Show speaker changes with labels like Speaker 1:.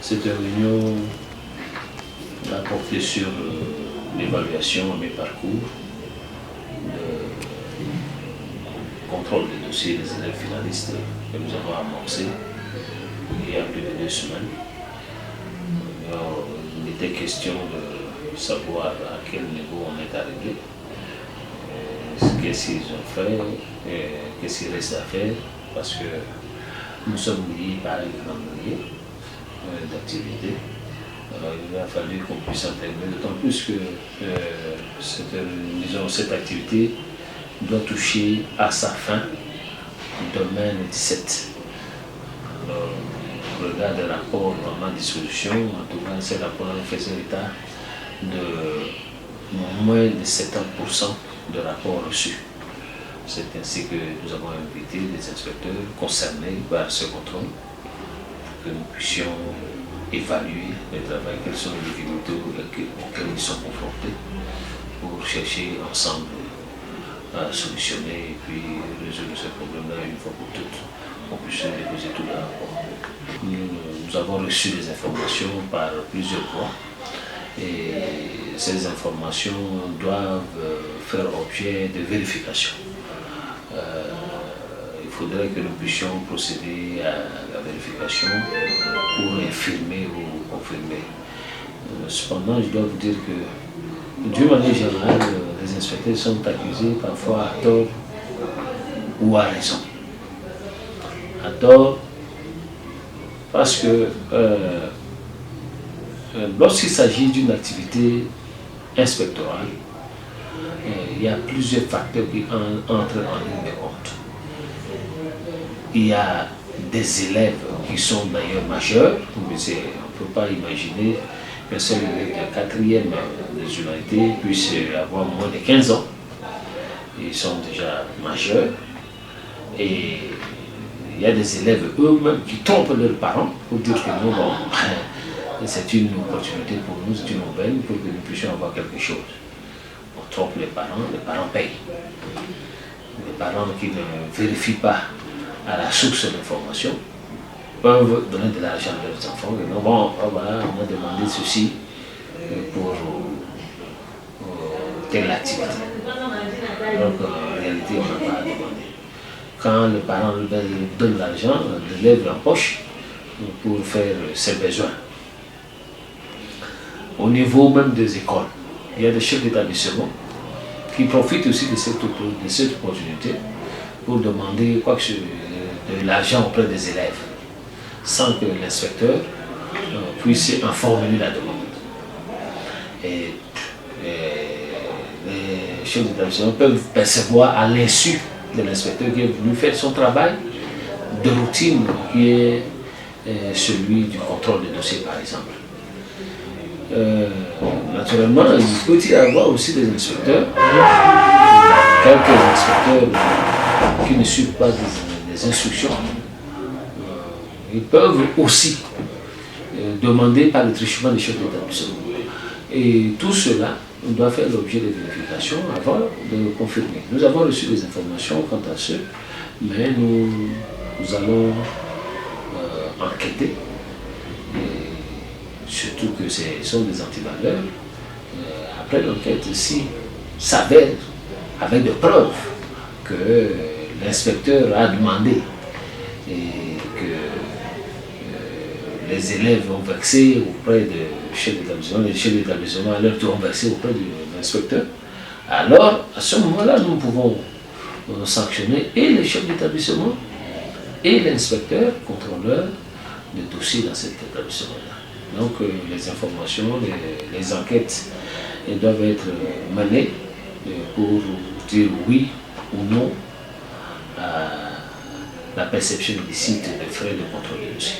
Speaker 1: Cette réunion a porté sur l'évaluation à mes parcours, le contrôle des dossiers des élèves finalistes que nous avons amorcé il y a plus de 2 semaines. Alors, il était question de savoir à quel niveau on est arrivé, qu'est-ce qu'ils ont fait, qu'est-ce qu'il reste à faire, parce que nous sommes liés par un calendrier d'activité. Alors il a fallu qu'on puisse intégrer, d'autant plus que cette activité doit toucher à sa fin demain le 17. Alors, au regard des rapports dans ma disposition, en tout cas ces rapports faisaient état de moins de 70% de rapports reçus. C'est ainsi que nous avons invité les inspecteurs concernés par ce contrôle pour que nous puissions évaluer le travail, quelles sont les difficultés auxquelles ils sont confrontés, pour chercher ensemble à solutionner et puis résoudre ce problème-là une fois pour toutes. On puisse déposer tout le rapport. Nous avons reçu des informations par plusieurs voies et ces informations doivent faire objet de vérification. Il faudrait que nous puissions procéder à la vérification pour infirmer ou confirmer. Cependant, je dois vous dire que, d'une manière générale, les inspecteurs sont accusés parfois à tort ou à raison. À tort, parce que lorsqu'il s'agit d'une activité inspectorale, il y a plusieurs facteurs qui entrent en ligne de compte. Il y a des élèves qui sont d'ailleurs majeurs, mais on ne peut pas imaginer qu'un seul élève de 4e des humanités puisse avoir moins de 15 ans. Ils sont déjà majeurs et il y a des élèves eux-mêmes qui trompent leurs parents pour dire que non, bon, c'est une opportunité pour nous, c'est une aubaine pour que nous puissions avoir quelque chose. On trompe les parents payent. Les parents qui ne vérifient pas à la source de l'information peuvent donner de l'argent à leurs enfants. Et non, bon, voilà, on a demandé ceci pour telle activité. Donc en réalité, on n'a pas demandé. Quand le parent donne l'argent, l'élève l'empoche pour faire ses besoins. Au niveau même des écoles, il y a des chefs d'établissement qui profitent aussi de cette opportunité pour demander de l'argent auprès des élèves, sans que l'inspecteur puisse en formuler la demande. Et les chefs d'établissement peuvent percevoir à l'insu de l'inspecteur qui est venu faire son travail de routine, qui est celui du contrôle des dossiers, par exemple. Naturellement, il peut y avoir aussi des inspecteurs, quelques inspecteurs qui ne suivent pas des instructions. Ils peuvent aussi demander par le truchement des chefs d'établissement. Et tout cela doit faire l'objet de vérifications avant de confirmer. Nous avons reçu des informations quant à ce, mais nous allons enquêter. Surtout que ce sont des antivaleurs. Après l'enquête, si s'avère avec des preuves que l'inspecteur a demandé et que les élèves ont versé auprès du chef d'établissement, les chefs d'établissement à leur tour ont versé auprès de l'inspecteur, alors à ce moment-là, nous pouvons sanctionner et les chefs d'établissement et l'inspecteur contrôleur de dossiers dans cet établissement-là. Donc les informations, les enquêtes doivent être menées pour dire oui ou non à la perception illicite des frais de contrôle des dossiers.